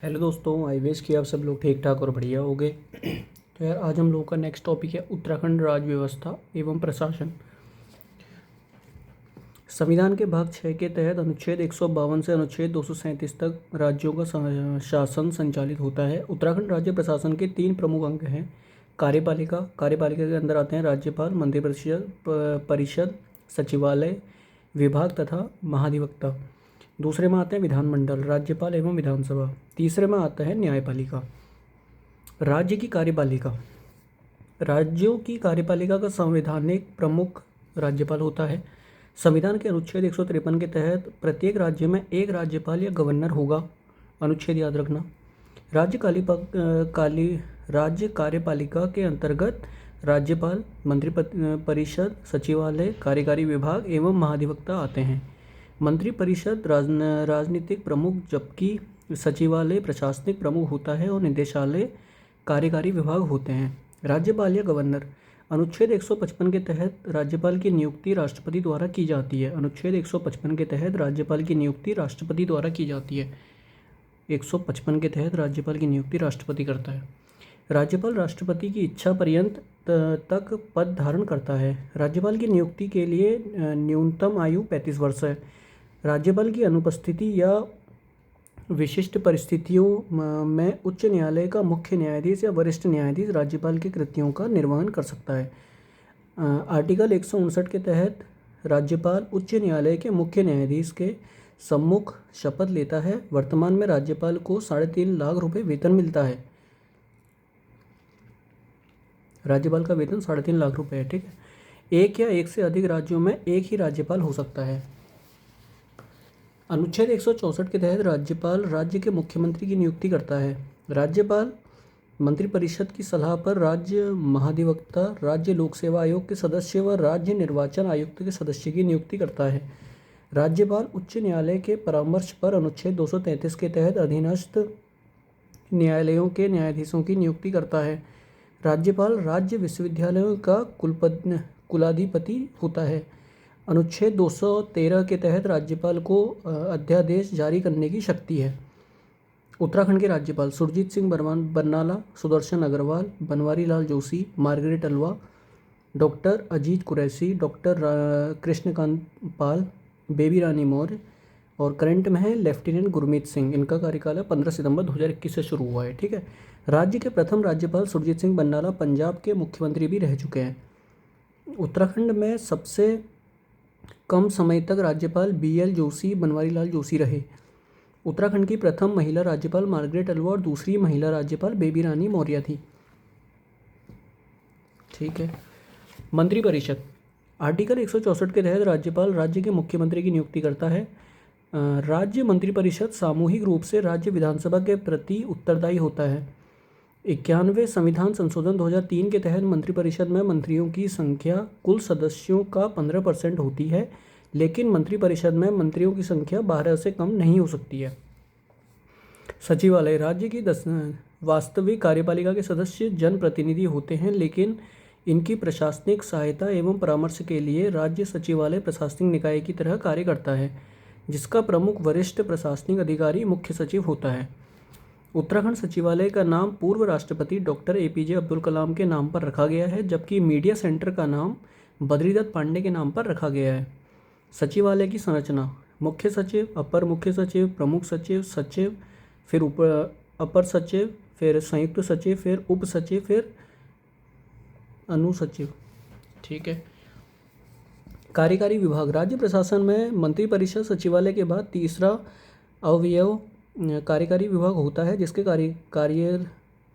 Hello दोस्तों, I wish कि आप सब लोग ठीक ठाक और बढ़िया हो गए। तो यार आज हम लोगों का नेक्स्ट टॉपिक है उत्तराखंड राज्य व्यवस्था एवं प्रशासन। संविधान के भाग 6 के तहत अनुच्छेद 152 से अनुच्छेद 237 तक राज्यों का शासन संचालित होता है। उत्तराखंड राज्य प्रशासन के 3 प्रमुख अंग हैं। कार्यपालिका कार्यपालिका के अंदर आते हैं राज्यपाल, मंत्रिपरिषद, सचिवालय, विभाग तथा महाधिवक्ता। दूसरे में आते हैं विधानमंडल, राज्यपाल एवं विधानसभा। तीसरे में आता है न्यायपालिका। राज्य की कार्यपालिका, राज्यों की कार्यपालिका का संवैधानिक प्रमुख राज्यपाल होता है। संविधान के अनुच्छेद 153 के तहत प्रत्येक राज्य में एक राज्यपाल या गवर्नर होगा। अनुच्छेद याद रखना। राज्य कार्यपालिका के अंतर्गत राज्यपाल, मंत्रिपरिषद, सचिवालय, कार्यकारी विभाग एवं महाधिवक्ता आते हैं। मंत्रिपरिषद राजनीतिक प्रमुख, जबकि सचिवालय प्रशासनिक प्रमुख होता है और निदेशालय कार्यकारी विभाग होते हैं। राज्यपाल या गवर्नर, अनुच्छेद 155 के तहत राज्यपाल की नियुक्ति राष्ट्रपति द्वारा की जाती है। अनुच्छेद 155 के तहत राज्यपाल की नियुक्ति राष्ट्रपति द्वारा की जाती है। 155 के तहत राज्यपाल की नियुक्ति राष्ट्रपति करता है। राज्यपाल राष्ट्रपति की इच्छा पर्यंत तक पद धारण करता है। राज्यपाल की नियुक्ति के लिए न्यूनतम आयु 35 वर्ष है। राज्यपाल की अनुपस्थिति या विशिष्ट परिस्थितियों में उच्च न्यायालय का मुख्य न्यायाधीश या वरिष्ठ न्यायाधीश राज्यपाल के कृत्यों का निर्वहन कर सकता है। आर्टिकल 159 के तहत राज्यपाल उच्च न्यायालय के मुख्य न्यायाधीश के सम्मुख शपथ लेता है। वर्तमान में राज्यपाल को 3.5 लाख रुपए वेतन मिलता है। राज्यपाल का वेतन 3.5 लाख रुपए है। ठीक है। एक या एक से अधिक राज्यों में एक ही राज्यपाल हो सकता है। अनुच्छेद 164 के तहत राज्यपाल राज्य के मुख्यमंत्री की नियुक्ति करता है। राज्यपाल मंत्रिपरिषद की सलाह पर राज्य महाधिवक्ता, राज्य लोक सेवा आयोग के सदस्य व राज्य निर्वाचन आयुक्त के सदस्य की नियुक्ति करता है। राज्यपाल उच्च न्यायालय के परामर्श पर अनुच्छेद 233 के तहत अधीनस्थ न्यायालयों के न्यायाधीशों की नियुक्ति करता है। राज्यपाल राज्य विश्वविद्यालयों का कुलाधिपति होता है। अनुच्छेद 213 के तहत राज्यपाल को अध्यादेश जारी करने की शक्ति है। उत्तराखंड के राज्यपाल Surjit Singh Barnala, Sudarshan Agarwal, Banwari Lal Joshi, Margaret Alva, doctor Ajit Qureshi, doctor Krishankant Pal, Baby Rani Maurya और करंट में है लेफ्टिनेंट गुरमीत सिंह। इनका कार्यकाल 15 सितंबर 2021 से शुरू हुआ है। ठीक है। राज्य के प्रथम राज्यपाल सुरजीत सिंह बरनाला पंजाब के मुख्यमंत्री भी रह चुके हैं। उत्तराखंड में सबसे कम समय तक राज्यपाल BL जोशी, बनवारी लाल जोशी रहे। उत्तराखंड की प्रथम महिला राज्यपाल मार्गरेट अल्वा और दूसरी महिला राज्यपाल बेबी रानी मौर्य थी। ठीक है। मंत्रिपरिषद, आर्टिकल 164 के तहत राज्यपाल राज्य के मुख्यमंत्री की नियुक्ति करता है। राज्य मंत्रिपरिषद सामूहिक रूप से राज्य विधानसभा के प्रति उत्तरदायी होता है। 91वें संविधान संशोधन 2003 के तहत मंत्रिपरिषद में मंत्रियों की संख्या कुल सदस्यों का 15% होती है, लेकिन मंत्रिपरिषद में मंत्रियों की संख्या 12 से कम नहीं हो सकती है। सचिवालय, राज्य की वास्तविक कार्यपालिका के सदस्य जनप्रतिनिधि होते हैं, लेकिन इनकी प्रशासनिक सहायता एवं परामर्श के लिए राज्य सचिवालय प्रशासनिक निकाय की तरह कार्य करता है, जिसका प्रमुख वरिष्ठ प्रशासनिक अधिकारी मुख्य सचिव होता है। उत्तराखंड सचिवालय का नाम पूर्व राष्ट्रपति डॉक्टर APJ अब्दुल कलाम के नाम पर रखा गया है, जबकि मीडिया सेंटर का नाम बद्रीदत्त पांडे के नाम पर रखा गया है। सचिवालय की संरचना, मुख्य सचिव, अपर मुख्य सचिव, प्रमुख सचिव, सचिव, फिर अपर सचिव, फिर संयुक्त सचिव, फिर उप सचिव, फिर अनुसचिव। ठीक है। कार्यकारी विभाग, राज्य प्रशासन में मंत्रिपरिषद सचिवालय के बाद तीसरा अवयव कार्यकारी विभाग होता है, जिसके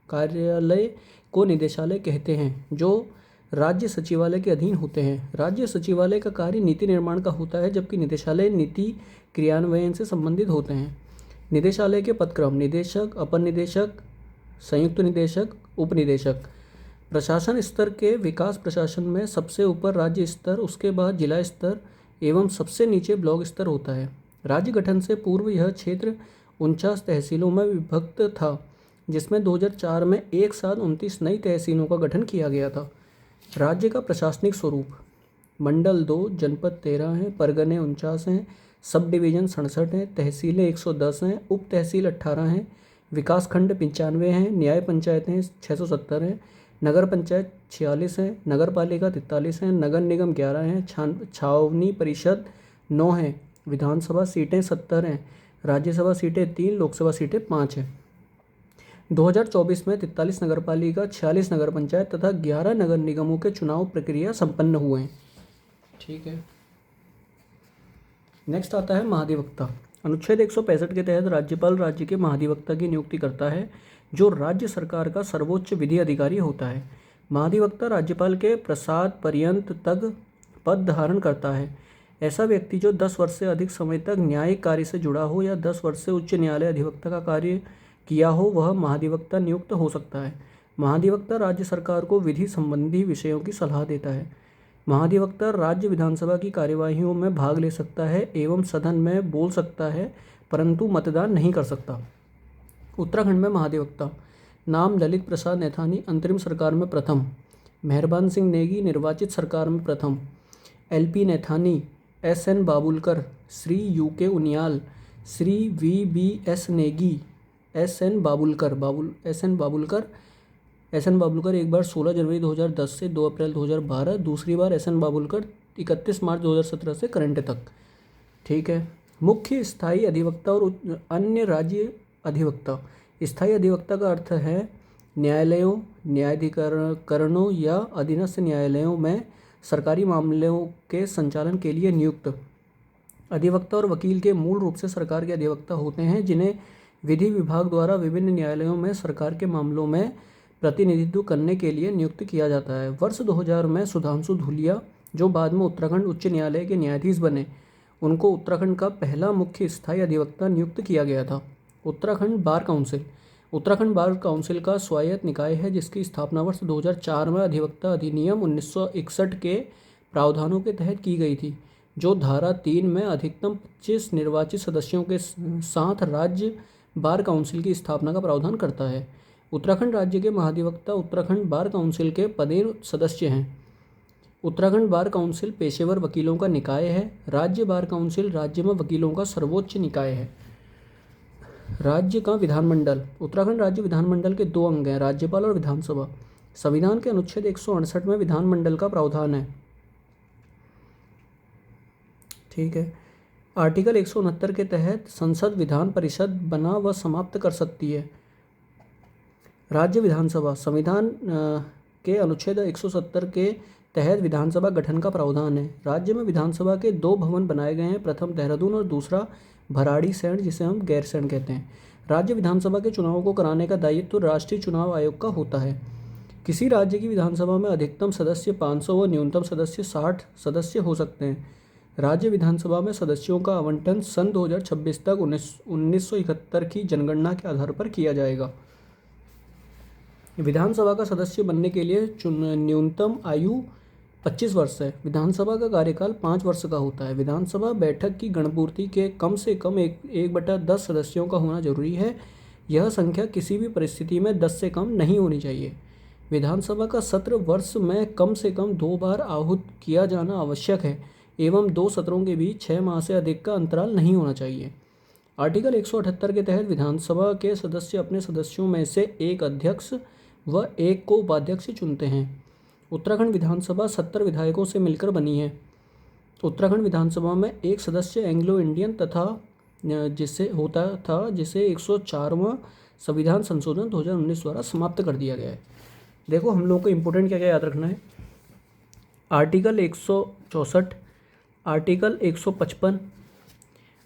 कार्यालय को निदेशालय कहते हैं, जो राज्य सचिवालय के अधीन होते हैं। राज्य सचिवालय का कार्य नीति निर्माण का होता है, जबकि निदेशालय नीति क्रियान्वयन से संबंधित होते हैं। निदेशालय के पदक्रम, निदेशक, अपर निदेशक, संयुक्त निदेशक, उप निदेशक। प्रशासन स्तर के विकास प्रशासन में सबसे ऊपर राज्य स्तर, उसके बाद जिला स्तर एवं सबसे नीचे ब्लॉक स्तर होता है। राज्य गठन से पूर्व यह क्षेत्र 49 तहसीलों में विभक्त था, जिसमें 2004 में एक साथ 29 नई तहसीलों का गठन किया गया था। राज्य का प्रशासनिक स्वरूप, मंडल 2, जनपद 13 हैं, परगने 49 हैं, सब डिवीज़न 67 हैं, तहसीलें 110 हैं, उप तहसील 18 हैं, विकास खंड 95 हैं, न्याय पंचायतें 670 हैं, नगर पंचायत 46 हैं, नगर पालिका 43 हैं, नगर निगम 11 हैं, छावनी परिषद 9 हैं, विधानसभा सीटें 70 हैं, राज्यसभा सीटें 3, लोकसभा सीटें 5 हैं। 2024 में 43 नगर पालिका, 46 नगर पंचायत तथा 11 नगर निगमों के चुनाव प्रक्रिया संपन्न हुए हैं। ठीक है, नेक्स्ट आता है महाधिवक्ता। अनुच्छेद 165 के तहत राज्यपाल राज्य के महाधिवक्ता की नियुक्ति करता है, जो राज्य सरकार का सर्वोच्च विधि अधिकारी होता है। महाधिवक्ता राज्यपाल के प्रसाद पर्यंत तक पद धारण करता है। ऐसा व्यक्ति जो 10 वर्ष से अधिक समय तक न्यायिक कार्य से जुड़ा हो या 10 वर्ष से उच्च न्यायालय अधिवक्ता का कार्य किया हो, वह महाधिवक्ता नियुक्त हो सकता है। महाधिवक्ता राज्य सरकार को विधि संबंधी विषयों की सलाह देता है। महाधिवक्ता राज्य विधानसभा की कार्यवाहियों में भाग ले सकता है एवं सदन में बोल सकता है, परंतु मतदान नहीं कर सकता। उत्तराखंड में महाधिवक्ता नाम ललित प्रसाद नैथानी अंतरिम सरकार में प्रथम, मेहरबान सिंह नेगी निर्वाचित सरकार में प्रथम, LP Naithani, SN Babulkar, Shri UK Uniyal, Shri VBS Negi, SN Babulkar एक बार 16 जनवरी 2010 से 2 अप्रैल 2012, दूसरी बार SN बाबुलकर 31 मार्च 2017 से करंट तक। ठीक है, मुख्य स्थायी अधिवक्ता और अन्य राज्य अधिवक्ता। स्थायी अधिवक्ता का अर्थ है न्यायालयों, न्यायाधिकरणों या अधीनस्थ न्यायालयों में सरकारी मामलों के संचालन के लिए नियुक्त। अधिवक्ता और वकील के मूल रूप से सरकार के अधिवक्ता होते हैं, जिन्हें विधि विभाग द्वारा विभिन्न न्यायालयों में सरकार के मामलों में प्रतिनिधित्व करने के लिए नियुक्त किया जाता है। वर्ष 2000 में सुधांशु धूलिया, जो बाद में उत्तराखंड उच्च न्यायालय के न्यायाधीश बने, उनको उत्तराखंड का पहला मुख्य स्थायी अधिवक्ता नियुक्त किया गया था। Uttarakhand bar council. Uttarakhand bar council का स्वायत्त निकाय है, जिसकी स्थापना वर्ष 2004 में अधिवक्ता अधिनियम 1961 के प्रावधानों के तहत की गई थी, जो धारा 3 में अधिकतम 25 निर्वाचित सदस्यों के साथ राज्य बार काउंसिल की स्थापना का प्रावधान करता है। उत्तराखंड राज्य के महाधिवक्ता उत्तराखंड बार काउंसिल के पदेन सदस्य हैं। उत्तराखंड बार काउंसिल पेशेवर वकीलों का निकाय है। राज्य बार काउंसिल राज्य में वकीलों का सर्वोच्च निकाय है। राज्य का विधानमंडल। उत्तराखंड राज्य विधानमंडल के 2 अंग हैं, राज्यपाल और विधानसभा। संविधान के अनुच्छेद 168 में विधानमंडल का प्रावधान है। ठीक है, आर्टिकल 169 के तहत संसद विधान परिषद बना व समाप्त कर सकती है। राज्य विधानसभा। संविधान के अनुच्छेद 170 के तहत विधानसभा गठन का प्रावधान है। राज्य में विधानसभा के 2 भवन बनाए गए हैं, प्रथम देहरादून और दूसरा भराड़ीसैंण, जिसे हम गैरसैंण कहते हैं। राज्य विधानसभा के चुनावों को कराने का दायित्व राष्ट्रीय चुनाव आयोग का होता है। किसी राज्य की विधानसभा में अधिकतम सदस्य 500 व न्यूनतम सदस्य 60 सदस्य हो सकते हैं। राज्य विधानसभा में सदस्यों का आवंटन सन 2026 तक 1971 की जनगणना के आधार पर किया जाएगा। विधानसभा का सदस्य बनने के लिए न्यूनतम आयु 25 वर्ष है। विधानसभा का कार्यकाल 5 वर्ष का होता है। विधानसभा बैठक की गणपूर्ति के कम से कम 1/10 सदस्यों का होना जरूरी है। यह संख्या किसी भी परिस्थिति में 10 से कम नहीं होनी चाहिए। विधानसभा का सत्र वर्ष में कम से कम 2 बार आहूत किया जाना आवश्यक है एवं 2 सत्रों के बीच 6 माह से अधिक का अंतराल नहीं होना चाहिए। आर्टिकल 178 के तहत विधानसभा के सदस्य अपने सदस्यों में से एक अध्यक्ष व एक को उपाध्यक्ष चुनते हैं। उत्तराखंड विधानसभा 70 विधायकों से मिलकर बनी है। उत्तराखंड विधानसभा में एक सदस्य एंग्लो इंडियन तथा जिसे 104वां संविधान संशोधन 2019 द्वारा समाप्त कर दिया गया है। देखो, हम लोगों को इम्पोर्टेंट क्या क्या याद रखना है। Article 164, article 155,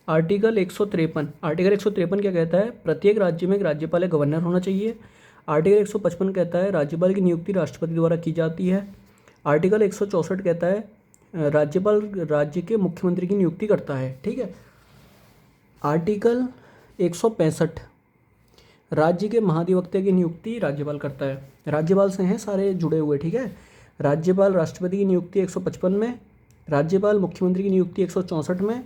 article 153। आर्टिकल 153 क्या कहता है? प्रत्येक राज्य में एक राज्यपाल या गवर्नर होना चाहिए। आर्टिकल 155 कहता है राज्यपाल की नियुक्ति राष्ट्रपति द्वारा की जाती है। आर्टिकल 164 कहता है राज्यपाल राज्य के मुख्यमंत्री की नियुक्ति करता है। ठीक है। आर्टिकल 165 राज्य के महाधिवक्ता की नियुक्ति राज्यपाल करता है। राज्यपाल से हैं सारे जुड़े हुए। ठीक है। राज्यपाल राष्ट्रपति की नियुक्ति 155 में, राज्यपाल मुख्यमंत्री की नियुक्ति 164 में,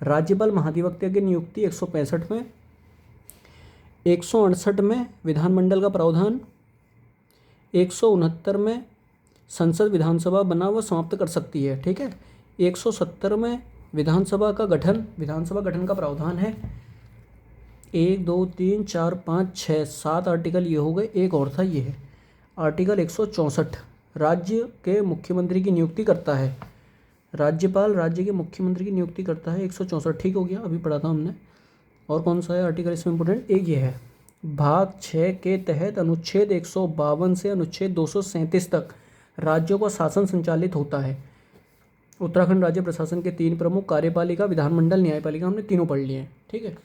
राज्यपाल महाधिवक्ता की नियुक्ति 165 में, 168 में विधानमंडल का प्रावधान, 169 में संसद विधानसभा बना व समाप्त कर सकती है। ठीक है। 170 में विधानसभा का गठन, विधानसभा गठन का प्रावधान है। 1 2 3 4 5 6 7 आर्टिकल ये हो गए। एक और था, ये है आर्टिकल 164, राज्य के मुख्यमंत्री की नियुक्ति करता है। राज्यपाल राज्य के मुख्यमंत्री की नियुक्ति करता है, 164 ठीक हो गया, अभी पढ़ा था हमने। और कौन सा है आर्टिकल इसमें इम्पोर्टेंट, एक ये है, भाग 6 के तहत अनुच्छेद 152 से अनुच्छेद 237 तक राज्यों का शासन संचालित होता है। उत्तराखंड राज्य प्रशासन के 3 प्रमुख, कार्यपालिका, विधानमंडल, न्यायपालिका, हमने तीनों पढ़ लिए हैं, ठीक है।